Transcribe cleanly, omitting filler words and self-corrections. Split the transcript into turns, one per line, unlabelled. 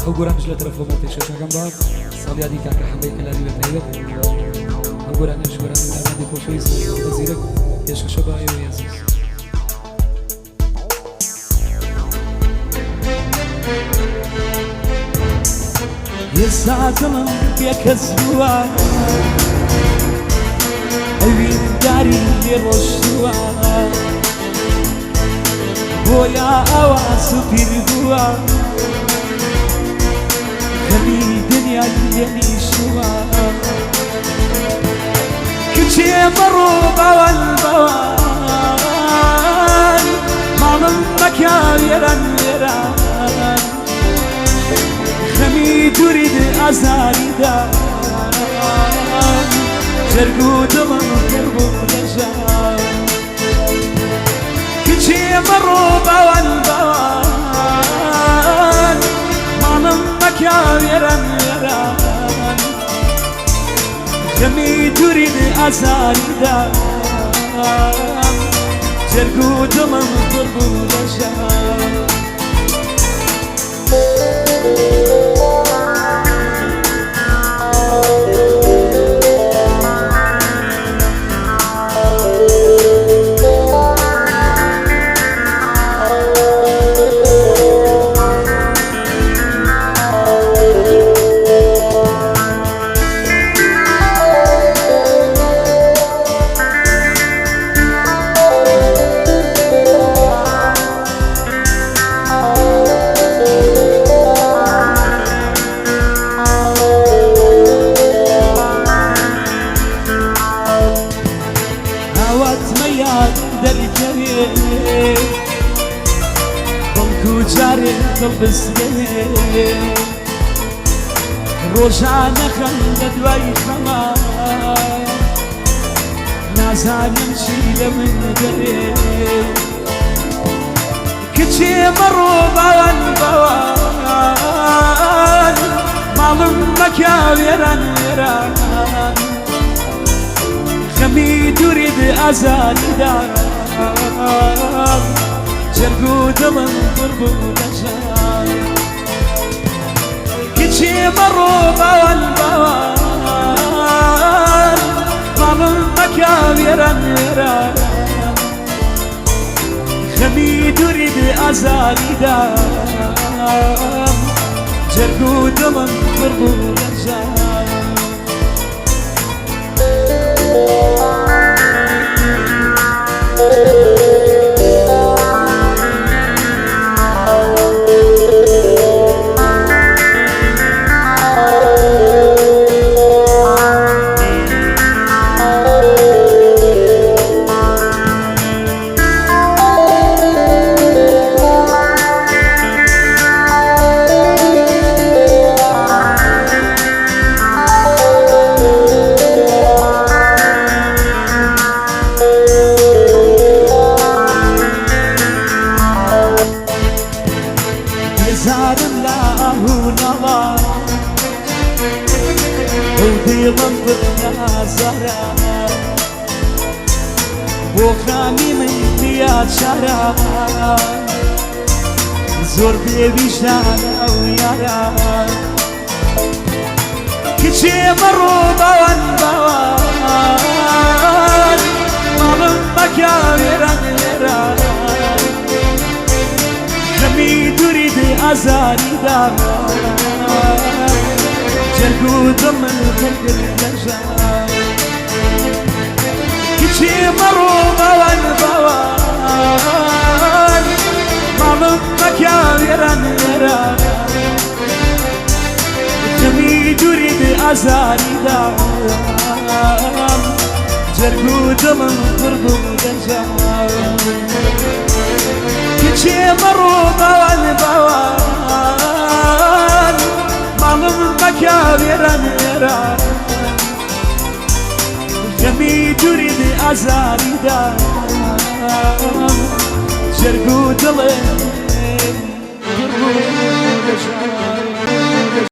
ئەو گۆرانش لە تەرەفۆمەڵی شێشەکەم با ساڵیادی کاکە حەمەی کەلانی بە تایبەت ئەو گۆرانش گۆرانی دامادی خۆشەویست بەزیرەک پێشکەشە بە ئێوەی عەزیز.
ئێستا دڵم پێکەس بووە ئەوینداری لێ ڕۆشتووە بۆیە ئەوە سوپیر بووە خەمی دنیای لێ نیشتووە کچێ بەڕۆ بەوەن بەوەن ماڵم مەکە وێران وێران خەمی دوورید ئازاریدا جەرگ و دڵم پڕبوو لەژان کچێ بەڕۆ بەوەن بەوەن ماڵم مەکە وێران وێران خەمی دوورید ئازاریدا جەرگ و دڵم پڕبوو لەژان بەڵکو جارێ دڵ بستێ ڕۆژانە خەم لە دوای خەمان نازانم چی لە من دەرێ کچێ بەڕۆ بەوەن بەوەن ماڵم مەکە وێران وێران خەمی دوورید ئازاریدا جەرگ و دڵم پڕبوو لەژان کچێ بەڕۆ بەوەن بەوەن ماڵم مەکە وێران وێران خەمی دوورید ئازاریدا جەرگ و دڵم پڕبوو لەژان زارم لا هونەڵا ئەو دڵم بنازارە بۆ خامی من بیا چارە زۆر بێویژانە ئەو یارە کچێ بەڕۆ بەوەن بەوەن ماڵم مەکە وێران وێران خەمی دوورید ئازاریدا جەرگ و دڵم پڕبوو لەژان کچێ بەڕۆ بەوەن بەوەن ماڵم مەکە وێران وێران خەمی دوورید ئازاریدا جەرگ و دڵم پڕبوو لەژان کچێ بەڕۆ بەوەن بەوەن ماڵم مەکە وێران وێران خەمی دوورید ئازاریدا جەرگ و دڵم پڕبوو لەژان